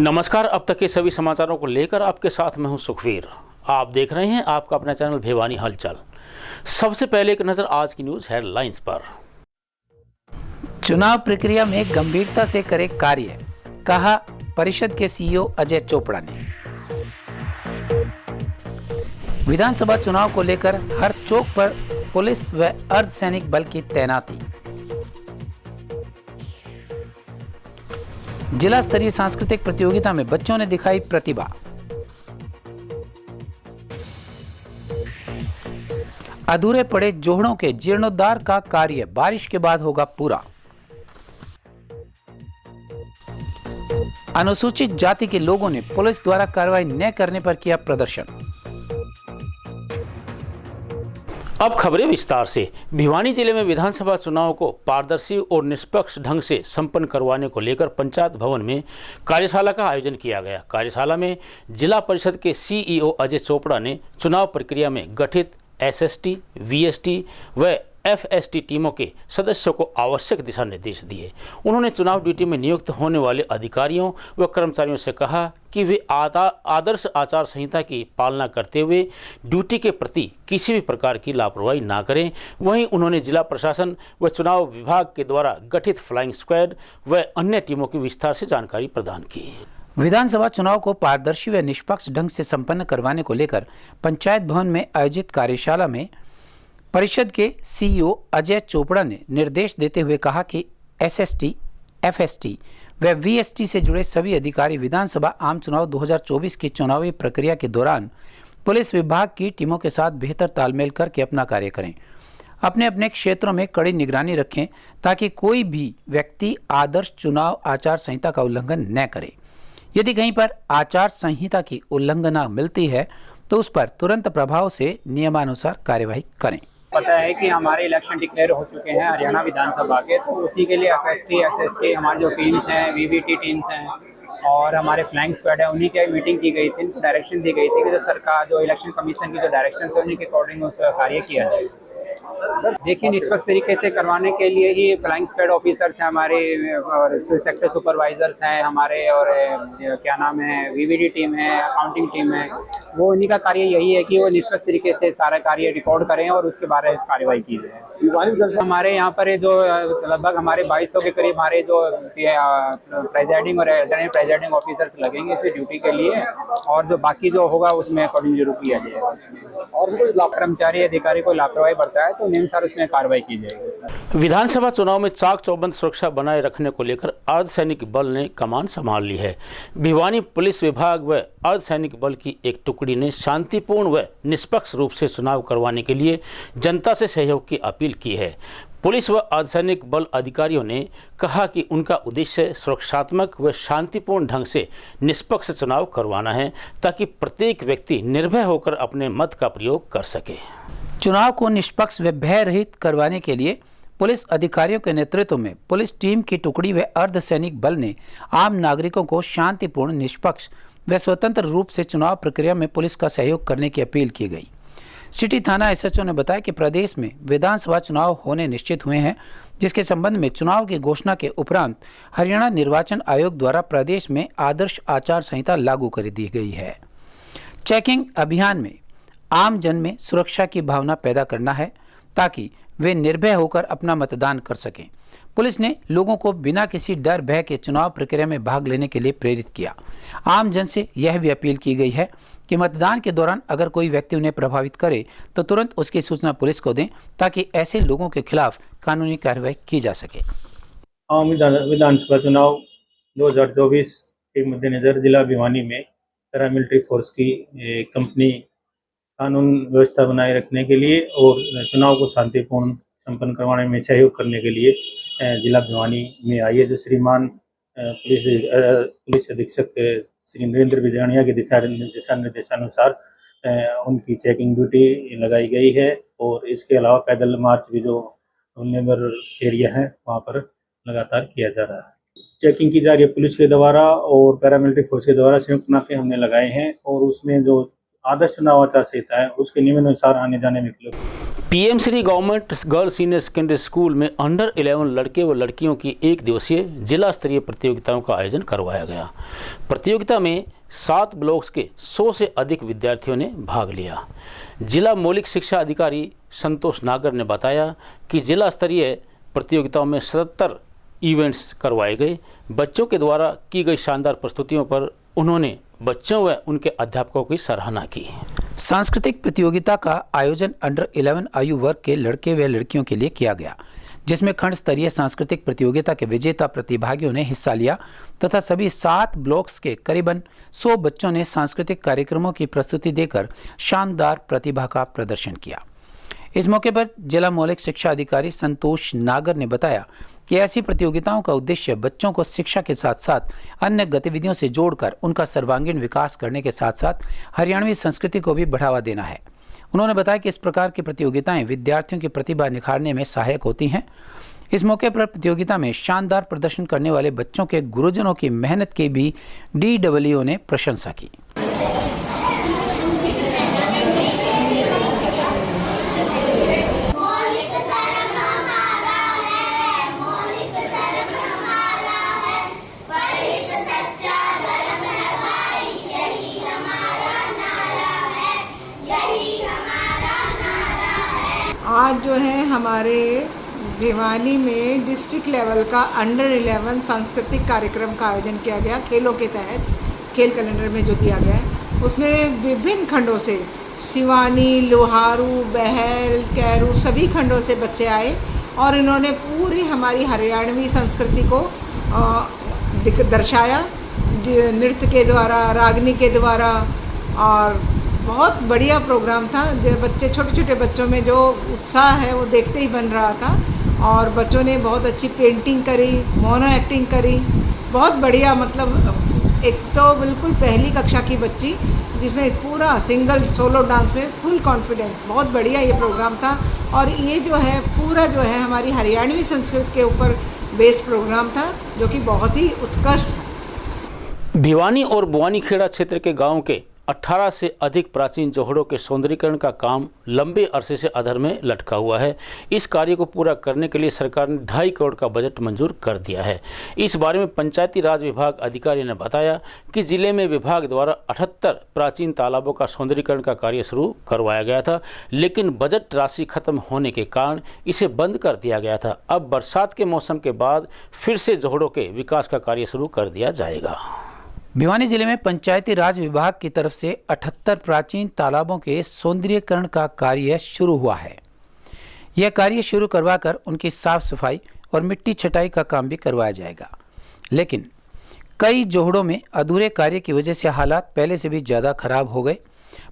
नमस्कार। अब तक के सभी समाचारों को लेकर आपके साथ मैं हूं सुखवीर। आप देख रहे हैं आपका अपना चैनल भिवानी हलचल। सबसे पहले एक नजर आज की न्यूज हेडलाइंस पर। चुनाव प्रक्रिया में गंभीरता से करे कार्य, कहा परिषद के सीईओ अजय चोपड़ा ने। विधानसभा चुनाव को लेकर हर चौक पर पुलिस व अर्धसैनिक बल की तैनाती। जिला स्तरीय सांस्कृतिक प्रतियोगिता में बच्चों ने दिखाई प्रतिभा। अधूरे पड़े जोहड़ों के जीर्णोद्धार का कार्य बारिश के बाद होगा पूरा। अनुसूचित जाति के लोगों ने पुलिस द्वारा कार्रवाई न करने पर किया प्रदर्शन। अब खबरें विस्तार से। भिवानी जिले में विधानसभा चुनाव को पारदर्शी और निष्पक्ष ढंग से संपन्न करवाने को लेकर पंचायत भवन में कार्यशाला का आयोजन किया गया। कार्यशाला में जिला परिषद के सीईओ अजय चोपड़ा ने चुनाव प्रक्रिया में गठित एसएसटी, वीएसटी व एफएसटी टीमों के सदस्यों को आवश्यक दिशा निर्देश दिए। उन्होंने चुनाव ड्यूटी में नियुक्त होने वाले अधिकारियों व कर्मचारियों से कहा कि वे आदर्श आचार संहिता की पालना करते हुए ड्यूटी के प्रति किसी भी प्रकार की लापरवाही ना करें। वहीं उन्होंने जिला प्रशासन व चुनाव विभाग के द्वारा गठित फ्लाइंग स्क्वाड व अन्य टीमों की विस्तार से जानकारी प्रदान की। विधानसभा चुनाव को पारदर्शी व निष्पक्ष ढंग से संपन्न करवाने को लेकर पंचायत भवन में आयोजित कार्यशाला में परिषद के सीईओ अजय चोपड़ा ने निर्देश देते हुए कहा कि एसएसटी, एफएसटी व वीएसटी से जुड़े सभी अधिकारी विधानसभा आम चुनाव 2024 की चुनावी प्रक्रिया के दौरान पुलिस विभाग की टीमों के साथ बेहतर तालमेल करके अपना कार्य करें। अपने अपने क्षेत्रों में कड़ी निगरानी रखें ताकि कोई भी व्यक्ति आदर्श चुनाव आचार संहिता का उल्लंघन न करे। यदि कहीं पर आचार संहिता की उल्लंघना मिलती है तो उस पर तुरंत प्रभाव से नियमानुसार कार्यवाही करें। पता है कि हमारे इलेक्शन डिक्लेयर हो चुके हैं हरियाणा विधानसभा के, तो उसी के लिए एफएसटी, एसएसटी हमारी जो टीम्स हैं, वीवीटी टीम्स हैं और हमारे फ्लाइंग स्क्वाड है, उन्हीं की मीटिंग की गई थी। डायरेक्शन दी गई थी कि जो सरकार, जो इलेक्शन कमीशन की जो डायरेक्शन है उन्हीं के अकॉर्डिंग उसका कार्य किया जाए। देखिए, निष्पक्ष तरीके से करवाने के लिए ही फ्लाइंग स्क्वाड ऑफिसर्स हैं हमारे और सेक्टर सुपरवाइजर्स हैं हमारे और क्या नाम है, वीवीडी टीम है, अकाउंटिंग टीम है। वो उन्हीं का कार्य यही है कि वो निष्पक्ष तरीके से सारा कार्य रिकॉर्ड करें और उसके बारे में कार्रवाई की जाए। हमारे यहाँ पर जो लगभग हमारे 2200 के करीब हमारे जो प्रेजाइडिंग और अल्टरनेट प्रेजाइडिंग ऑफिसर्स लगेंगे इसमें ड्यूटी के लिए, और जो बाकी जो होगा उसमें अकॉर्डिंग जरूर किया जाएगा। और कर्मचारी अधिकारी को लापरवाही बरता है तो नियमानुसार उसमें कार्रवाई की जाएगी। विधानसभा चुनाव में चाक चौबंद सुरक्षा बनाए रखने को लेकर अर्धसैनिक बल ने कमान संभाल ली है। भिवानी पुलिस विभाग व अर्धसैनिक बल की एक टुकड़ी ने शांतिपूर्ण व निष्पक्ष रूप से चुनाव करवाने के लिए जनता से सहयोग की अपील की है। पुलिस व अर्धसैनिक बल अधिकारियों ने कहा कि उनका उद्देश्य सुरक्षात्मक व शांतिपूर्ण ढंग से निष्पक्ष चुनाव करवाना है ताकि प्रत्येक व्यक्ति निर्भय होकर अपने मत का प्रयोग कर सके। चुनाव को निष्पक्ष व भय रहित करवाने के लिए पुलिस अधिकारियों के नेतृत्व में पुलिस टीम की टुकड़ी व अर्धसैनिक बल ने आम नागरिकों को शांतिपूर्ण, निष्पक्ष व स्वतंत्र रूप से चुनाव प्रक्रिया में पुलिस का सहयोग करने की अपील की गई। सिटी थाना एसएचओ ने बताया कि प्रदेश में विधानसभा चुनाव होने निश्चित हुए हैं, जिसके संबंध में चुनाव की घोषणा के उपरांत हरियाणा निर्वाचन आयोग द्वारा प्रदेश में आदर्श आचार संहिता लागू कर दी गई है। चेकिंग अभियान में आम जन में सुरक्षा की भावना पैदा करना है ताकि वे निर्भय होकर अपना मतदान कर सकें। पुलिस ने लोगों को बिना किसी डर भय के चुनाव प्रक्रिया में भाग लेने के लिए प्रेरित किया। आम जन से यह भी अपील की गई है कि मतदान के दौरान अगर कोई व्यक्ति उन्हें प्रभावित करे तो तुरंत उसकी सूचना पुलिस को दें ताकि ऐसे लोगों के खिलाफ कानूनी कार्रवाई की जा सके। आम विधानसभा चुनाव 2024 के मद्देनजर जिला भिवानी में पैरामिलिट्री फोर्स की कंपनी कानून व्यवस्था बनाए रखने के लिए और चुनाव को शांतिपूर्ण संपन्न करवाने में सहयोग करने के लिए जिला भिवानी में आई है। जो श्रीमान पुलिस अधीक्षक श्री नरेंद्र बिजानिया के दिशा निर्देशानुसार उनकी चेकिंग ड्यूटी लगाई गई है और इसके अलावा पैदल मार्च भी जो नेबर एरिया है वहाँ पर लगातार किया जा रहा है। चेकिंग की जा रही है पुलिस के द्वारा और पैरामिलिट्री फोर्स के द्वारा। संयुक्त नाके हमने लगाए हैं और उसमें जो आदर्श चुनाव आचार संहिता है उसके नियमानुसार आने जाने में PM Shri government girls senior secondary school में अंडर 11 लड़के व लड़कियों की एक दिवसीय जिला स्तरीय प्रतियोगिताओं का आयोजन करवाया गया। प्रतियोगिता में 7 ब्लॉक्स के 100 से अधिक विद्यार्थियों ने भाग लिया। जिला मौलिक शिक्षा अधिकारी संतोष नागर ने बताया कि जिला स्तरीय प्रतियोगिताओं में 77 इवेंट्स करवाए गए। बच्चों के द्वारा की गई शानदार प्रस्तुतियों पर उन्होंने बच्चों व उनके अध्यापकों की सराहना की। सांस्कृतिक प्रतियोगिता का आयोजन अंडर 11 आयु वर्ग के लड़के व लड़कियों के लिए किया गया, जिसमें खंड स्तरीय सांस्कृतिक प्रतियोगिता के विजेता प्रतिभागियों ने हिस्सा लिया तथा सभी 7 ब्लॉक्स के करीबन 100 बच्चों ने सांस्कृतिक कार्यक्रमों की प्रस्तुति देकर शानदार प्रतिभा का प्रदर्शन किया। इस मौके पर जिला मौलिक शिक्षा अधिकारी संतोष नागर ने बताया कि ऐसी प्रतियोगिताओं का उद्देश्य बच्चों को शिक्षा के साथ साथ अन्य गतिविधियों से जोड़कर उनका सर्वांगीण विकास करने के साथ साथ हरियाणवी संस्कृति को भी बढ़ावा देना है। उन्होंने बताया कि इस प्रकार की प्रतियोगिताएं विद्यार्थियों की प्रतिभा निखारने में सहायक होती हैं। इस मौके पर प्रतियोगिता में शानदार प्रदर्शन करने वाले बच्चों के गुरुजनों की मेहनत की भी DWO ने प्रशंसा की। आज जो है हमारे भिवानी में डिस्ट्रिक्ट लेवल का अंडर 11 सांस्कृतिक कार्यक्रम का आयोजन किया गया। खेलों के तहत खेल कैलेंडर में जो दिया गया है उसमें विभिन्न खंडों से सिवानी, लोहारू, बहल, कैरू सभी खंडों से बच्चे आए और इन्होंने पूरी हमारी हरियाणवी संस्कृति को दर्शाया नृत्य के द्वारा, रागनी के द्वारा। और बहुत बढ़िया प्रोग्राम था। जो बच्चे छोटे छोटे बच्चों में जो उत्साह है वो देखते ही बन रहा था और बच्चों ने बहुत अच्छी पेंटिंग करी, मोनो एक्टिंग करी, बहुत बढ़िया। मतलब एक तो बिल्कुल पहली कक्षा की बच्ची जिसमें पूरा सिंगल सोलो डांस में फुल कॉन्फिडेंस, बहुत बढ़िया ये प्रोग्राम था। और ये जो है पूरा जो है हमारी हरियाणवी संस्कृति के ऊपर बेस्ड प्रोग्राम था जो कि बहुत ही उत्कृष्ट था। भिवानी और बुआनीखेड़ा क्षेत्र के गाँव के 18 से अधिक प्राचीन जोहड़ों के सौंदर्यीकरण का काम लंबे अरसे से अधर में लटका हुआ है। इस कार्य को पूरा करने के लिए सरकार ने 2.5 करोड़ का बजट मंजूर कर दिया है। इस बारे में पंचायती राज विभाग अधिकारी ने बताया कि जिले में विभाग द्वारा 78 प्राचीन तालाबों का सौंदर्यीकरण का कार्य शुरू करवाया गया था, लेकिन बजट राशि खत्म होने के कारण इसे बंद कर दिया गया था। अब बरसात के मौसम के बाद फिर से जोहड़ों के विकास का कार्य शुरू कर दिया जाएगा। भिवानी जिले में पंचायती राज विभाग की तरफ से 78 प्राचीन तालाबों के सौंदर्यीकरण का कार्य शुरू हुआ है। यह कार्य शुरू करवाकर उनकी साफ सफाई और मिट्टी छटाई का काम भी करवाया जाएगा, लेकिन कई जोहड़ों में अधूरे कार्य की वजह से हालात पहले से भी ज़्यादा खराब हो गए।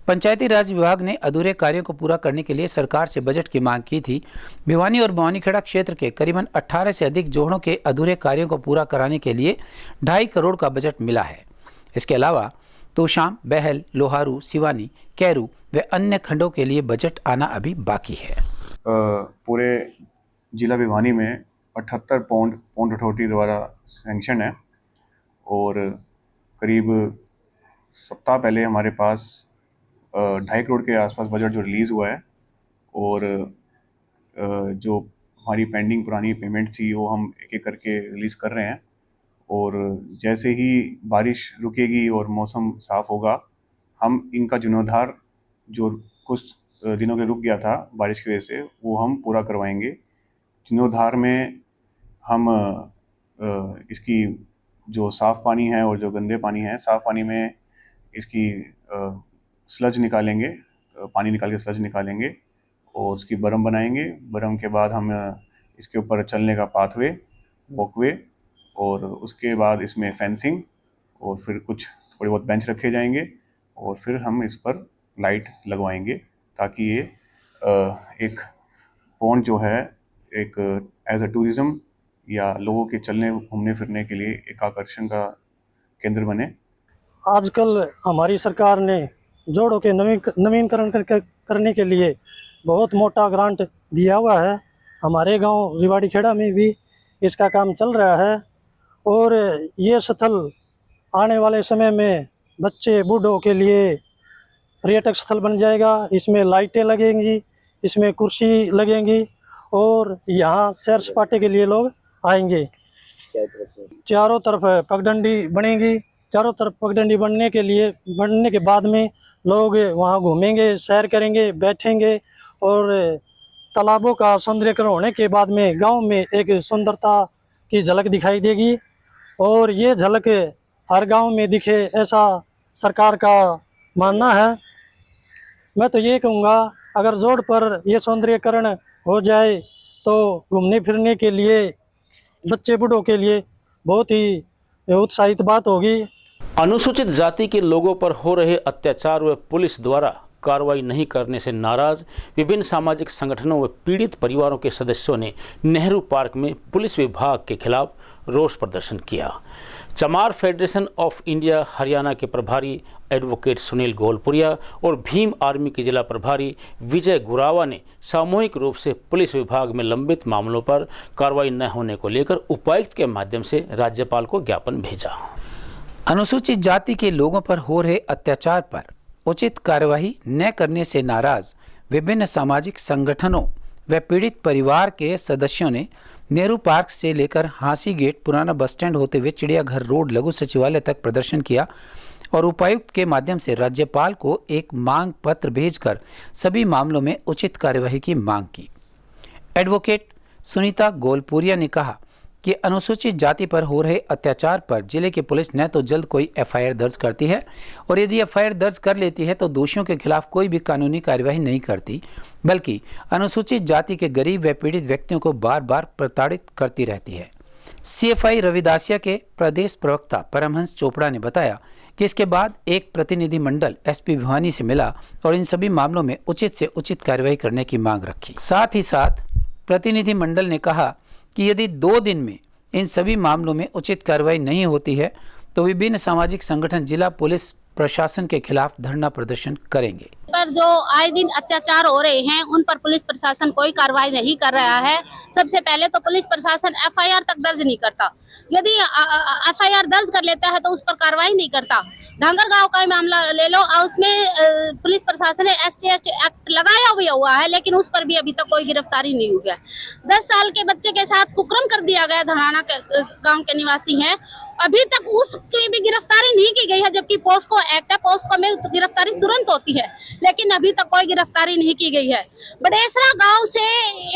पंचायती राज विभाग ने अधूरे कार्यों को पूरा करने के लिए सरकार से बजट की मांग की थी। भिवानी और बुआनीखेड़ा क्षेत्र के करीबन 18 से अधिक जोहड़ों के अधूरे कार्यों को पूरा कराने के लिए 2.5 करोड़ का बजट मिला है। इसके अलावा तोशाम, बहल, लोहारू, सिवानी, कैरू व अन्य खंडों के लिए बजट आना अभी बाकी है। पूरे जिला भिवानी में 78 पौंड अथॉरिटी द्वारा सैंक्शन है और करीब सप्ताह पहले हमारे पास 2.5 करोड़ के आसपास बजट जो रिलीज़ हुआ है और जो हमारी पेंडिंग पुरानी पेमेंट थी वो हम एक एक करके रिलीज़ कर रहे हैं। और जैसे ही बारिश रुकेगी और मौसम साफ़ होगा हम इनका जीर्णोद्धार जो कुछ दिनों के रुक गया था बारिश की वजह से वो हम पूरा करवाएंगे। जीर्णोद्धार में हम इसकी जो साफ़ पानी है और जो गंदे पानी है, साफ़ पानी में इसकी स्लज निकालेंगे, पानी निकाल के स्लज निकालेंगे और उसकी बरम बनाएंगे। बरम के बाद हम इसके ऊपर चलने का पाथवे, वॉकवे और उसके बाद इसमें फेंसिंग और फिर कुछ थोड़े बहुत बेंच रखे जाएंगे और फिर हम इस पर लाइट लगवाएंगे ताकि ये एक पॉन्ड जो है एक एज अ टूरिज़्म या लोगों के चलने घूमने फिरने के लिए एक आकर्षण का केंद्र बने। आजकल हमारी सरकार ने जोड़ों के नवीनीकरण करने के लिए बहुत मोटा ग्रांट दिया हुआ है। हमारे गांव रिवाड़ीखेड़ा में भी इसका काम चल रहा है और ये स्थल आने वाले समय में बच्चे बूढ़ों के लिए पर्यटक स्थल बन जाएगा। इसमें लाइटें लगेंगी, इसमें कुर्सी लगेंगी और यहाँ सैर सपाटे के लिए लोग आएंगे। चारों तरफ पगडंडी बनेगी। चारों तरफ पगडंडी बनने के बाद में लोग वहाँ घूमेंगे, सैर करेंगे, बैठेंगे और तालाबों का सौंदर्यीकरण होने के बाद में गांव में एक सुंदरता की झलक दिखाई देगी और ये झलक हर गांव में दिखे, ऐसा सरकार का मानना है। मैं तो ये कहूँगा, अगर जोड़ पर यह सौंदर्यीकरण हो जाए तो घूमने फिरने के लिए बच्चे बूढ़ों के लिए बहुत ही उत्साहित बात होगी। अनुसूचित जाति के लोगों पर हो रहे अत्याचार व पुलिस द्वारा कार्रवाई नहीं करने से नाराज विभिन्न सामाजिक संगठनों व पीड़ित परिवारों के सदस्यों ने नेहरू पार्क में पुलिस विभाग के खिलाफ रोष प्रदर्शन किया। चमार फेडरेशन ऑफ इंडिया हरियाणा के प्रभारी एडवोकेट सुनील गोलपुरिया और भीम आर्मी के जिला प्रभारी विजय गुरावा ने सामूहिक रूप से पुलिस विभाग में लंबित मामलों पर कार्रवाई न होने को लेकर उपायुक्त के माध्यम से राज्यपाल को ज्ञापन भेजा। अनुसूचित जाति के लोगों पर हो रहे अत्याचार पर उचित कार्यवाही न करने से नाराज विभिन्न सामाजिक संगठनों व पीड़ित परिवार के सदस्यों ने नेहरू पार्क से लेकर हांसी गेट, पुराना बस स्टैंड होते हुए चिड़ियाघर रोड लघु सचिवालय तक प्रदर्शन किया और उपायुक्त के माध्यम से राज्यपाल को एक मांग पत्र भेजकर सभी मामलों में उचित कार्यवाही की मांग की। एडवोकेट सुनीता गोलपुरिया ने कहा कि अनुसूचित जाति पर हो रहे अत्याचार पर जिले की पुलिस न तो जल्द कोई एफआईआर दर्ज करती है और यदि एफआईआर दर्ज कर लेती है तो दोषियों के खिलाफ कोई भी कानूनी कार्यवाही नहीं करती, बल्कि अनुसूचित जाति के गरीब व पीड़ित व्यक्तियों को बार बार प्रताड़ित करती रहती है। सीएफआई रविदासिया के प्रदेश प्रवक्ता परमहंस चोपड़ा ने बताया कि इसके बाद एक प्रतिनिधि मंडल एसपी भिवानी से मिला और इन सभी मामलों में उचित से उचित कार्यवाही करने की मांग रखी। साथ ही साथ प्रतिनिधि मंडल ने कहा कि यदि 2 दिन में इन सभी मामलों में उचित कार्रवाई नहीं होती है तो विभिन्न सामाजिक संगठन जिला पुलिस प्रशासन के खिलाफ धरना प्रदर्शन करेंगे। पर जो आए दिन अत्याचार हो रहे हैं उन पर पुलिस प्रशासन कोई कार्रवाई नहीं कर रहा है। सबसे पहले तो पुलिस प्रशासन एफआईआर तक दर्ज नहीं करता। यदि एफआईआर दर्ज कर लेता है तो उस पर कार्रवाई नहीं करता। ढांगर गांव का मामला ले लो, उसमें पुलिस प्रशासन ने SC एक्ट लगाया भी हुआ है लेकिन उस पर भी अभी तक कोई गिरफ्तारी नहीं हुई है। 10 साल के बच्चे के साथ कुकर्म कर दिया गया। धनाना गाँव के निवासी हैं, अभी तक उसकी भी गिरफ्तारी नहीं की गई है, जबकि पोस्को एक्ट है, पोस्को में गिरफ्तारी तुरंत होती है लेकिन अभी तक कोई गिरफ्तारी नहीं की गई है। बडेसरा गांव से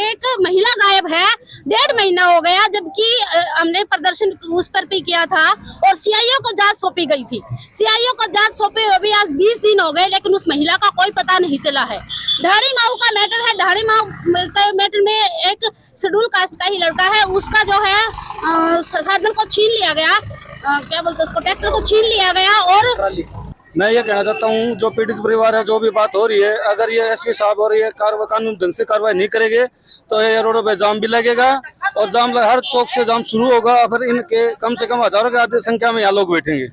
एक महिला गायब है, 1.5 महीना हो गया, जबकि हमने प्रदर्शन उस पर भी किया था और सीआईओ को जांच सौंपी गई थी। सीआईओ को जांच सौंपे अभी आज 20 दिन हो गए लेकिन उस महिला का कोई पता नहीं चला है। ढाड़ी माऊ का मैटर है। ढाड़ी माऊ के मैटर में एक शेड्यूल कास्ट का ही लड़का है, उसका जो है साधन को छीन लिया गया, क्या बोलते उसको, ट्रैक्टर को छीन लिया गया। और मैं ये कहना चाहता हूँ, जो पीड़ित परिवार है, जो भी बात हो रही है, अगर ये एसपी साहब और ये कानून ढंग से कार्रवाई नहीं करेंगे तो ये रोडों पे जाम भी लगेगा और जाम हर चौक से जाम शुरू होगा। फिर इनके कम से कम हजारों की आधी संख्या में यहाँ लोग बैठेंगे।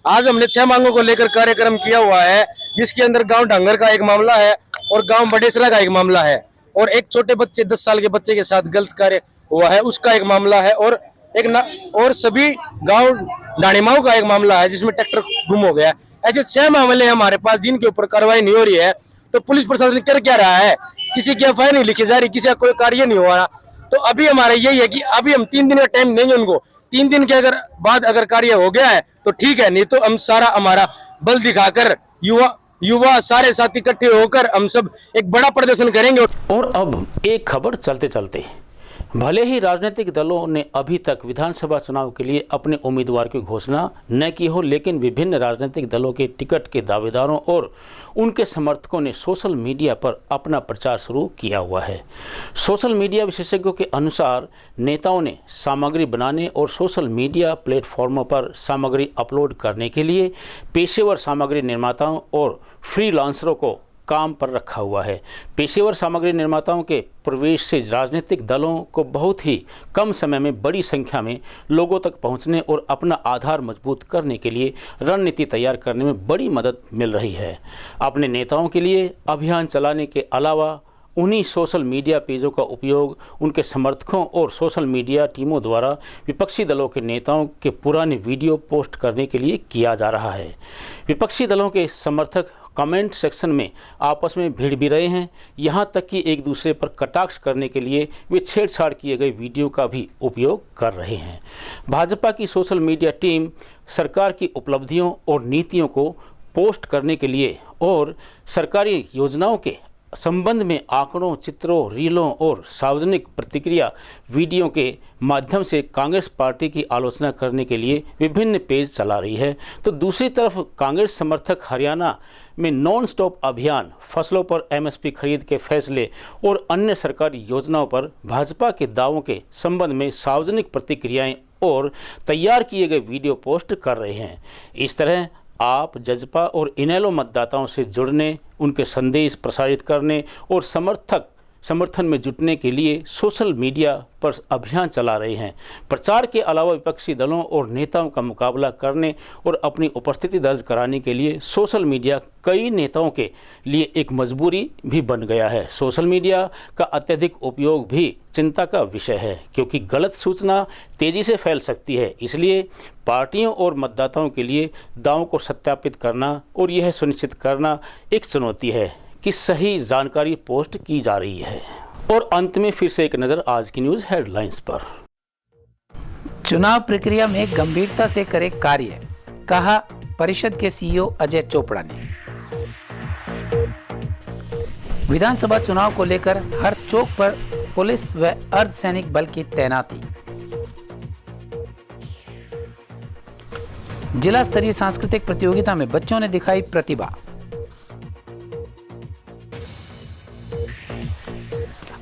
आज हमने 6 मांगों को लेकर कार्यक्रम किया हुआ है, जिसके अंदर गाँव ढांगर का एक मामला है और गाँव बडेसरा का एक मामला है और एक छोटे बच्चे 10 साल के बच्चे के साथ गलत कार्य हुआ है उसका एक मामला है और और सभी गाँव डाणीमाऊ का एक मामला है जिसमें ट्रैक्टर गुम हो गया। ऐसे 6 मामले हैं हमारे पास जिनके ऊपर कार्रवाई नहीं हो रही है। तो पुलिस प्रशासन कर क्या रहा है? किसी की एफआईआर नहीं लिखी जा रही, किसी का कोई कार्य नहीं हुआ। तो अभी हमारा यही है कि अभी हम 3 दिन का टाइम देंगे उनको। 3 दिन के बाद अगर कार्य हो गया है तो ठीक है, नहीं तो हम सारा हमारा बल दिखाकर युवा सारे साथी इकट्ठे होकर हम सब एक बड़ा प्रदर्शन करेंगे। और अब एक खबर चलते चलते, भले ही राजनीतिक दलों ने अभी तक विधानसभा चुनाव के लिए अपने उम्मीदवार की घोषणा न की हो, लेकिन विभिन्न राजनीतिक दलों के टिकट के दावेदारों और उनके समर्थकों ने सोशल मीडिया पर अपना प्रचार शुरू किया हुआ है। सोशल मीडिया विशेषज्ञों के अनुसार नेताओं ने सामग्री बनाने और सोशल मीडिया प्लेटफॉर्मों पर सामग्री अपलोड करने के लिए पेशेवर सामग्री निर्माताओं और फ्रीलांसरों को काम पर रखा हुआ है। पेशेवर सामग्री निर्माताओं के प्रवेश से राजनीतिक दलों को बहुत ही कम समय में बड़ी संख्या में लोगों तक पहुंचने और अपना आधार मजबूत करने के लिए रणनीति तैयार करने में बड़ी मदद मिल रही है। अपने नेताओं के लिए अभियान चलाने के अलावा उन्हीं सोशल मीडिया पेजों का उपयोग उनके समर्थकों और सोशल मीडिया टीमों द्वारा विपक्षी दलों के नेताओं के पुराने वीडियो पोस्ट करने के लिए किया जा रहा है। विपक्षी दलों के समर्थक कमेंट सेक्शन में आपस में भिड़ भी रहे हैं। यहाँ तक कि एक दूसरे पर कटाक्ष करने के लिए वे छेड़छाड़ किए गए वीडियो का भी उपयोग कर रहे हैं। भाजपा की सोशल मीडिया टीम सरकार की उपलब्धियों और नीतियों को पोस्ट करने के लिए और सरकारी योजनाओं के संबंध में आंकड़ों, चित्रों, रीलों और सार्वजनिक प्रतिक्रिया वीडियो के माध्यम से कांग्रेस पार्टी की आलोचना करने के लिए विभिन्न पेज चला रही है, तो दूसरी तरफ कांग्रेस समर्थक हरियाणा में नॉन स्टॉप अभियान, फसलों पर एमएसपी खरीद के फैसले और अन्य सरकारी योजनाओं पर भाजपा के दावों के संबंध में सार्वजनिक प्रतिक्रियाएं और तैयार किए गए वीडियो पोस्ट कर रहे हैं। इस तरह आप जजपा और इनेलो मतदाताओं से जुड़ने, उनके संदेश प्रसारित करने और समर्थन में जुटने के लिए सोशल मीडिया पर अभियान चला रहे हैं। प्रचार के अलावा विपक्षी दलों और नेताओं का मुकाबला करने और अपनी उपस्थिति दर्ज कराने के लिए सोशल मीडिया कई नेताओं के लिए एक मजबूरी भी बन गया है। सोशल मीडिया का अत्यधिक उपयोग भी चिंता का विषय है, क्योंकि गलत सूचना तेज़ी से फैल सकती है। इसलिए पार्टियों और मतदाताओं के लिए दावों को सत्यापित करना और यह सुनिश्चित करना एक चुनौती है कि सही जानकारी पोस्ट की जा रही है। और अंत में फिर से एक नज़र आज की न्यूज़ हेडलाइंस पर। चुनाव प्रक्रिया में गंभीरता से करे कार्य, कहा परिषद के सीईओ अजय चोपड़ा ने। विधानसभा चुनाव को लेकर हर चौक पर पुलिस व अर्धसैनिक बल की तैनाती। जिला स्तरीय सांस्कृतिक प्रतियोगिता में बच्चों ने दिखाई प्रतिभा।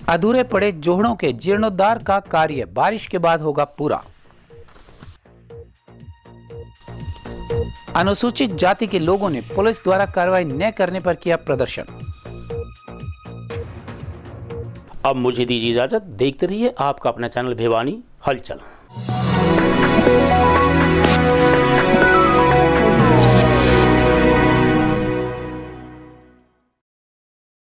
अधूरे पड़े जोहड़ों के जीर्णोद्धार का कार्य बारिश के बाद होगा पूरा। अनुसूचित जाति के लोगों ने पुलिस द्वारा कार्रवाई न करने पर किया प्रदर्शन। अब मुझे दीजिए इजाजत। देखते रहिए आपका अपना चैनल भिवानी हलचल।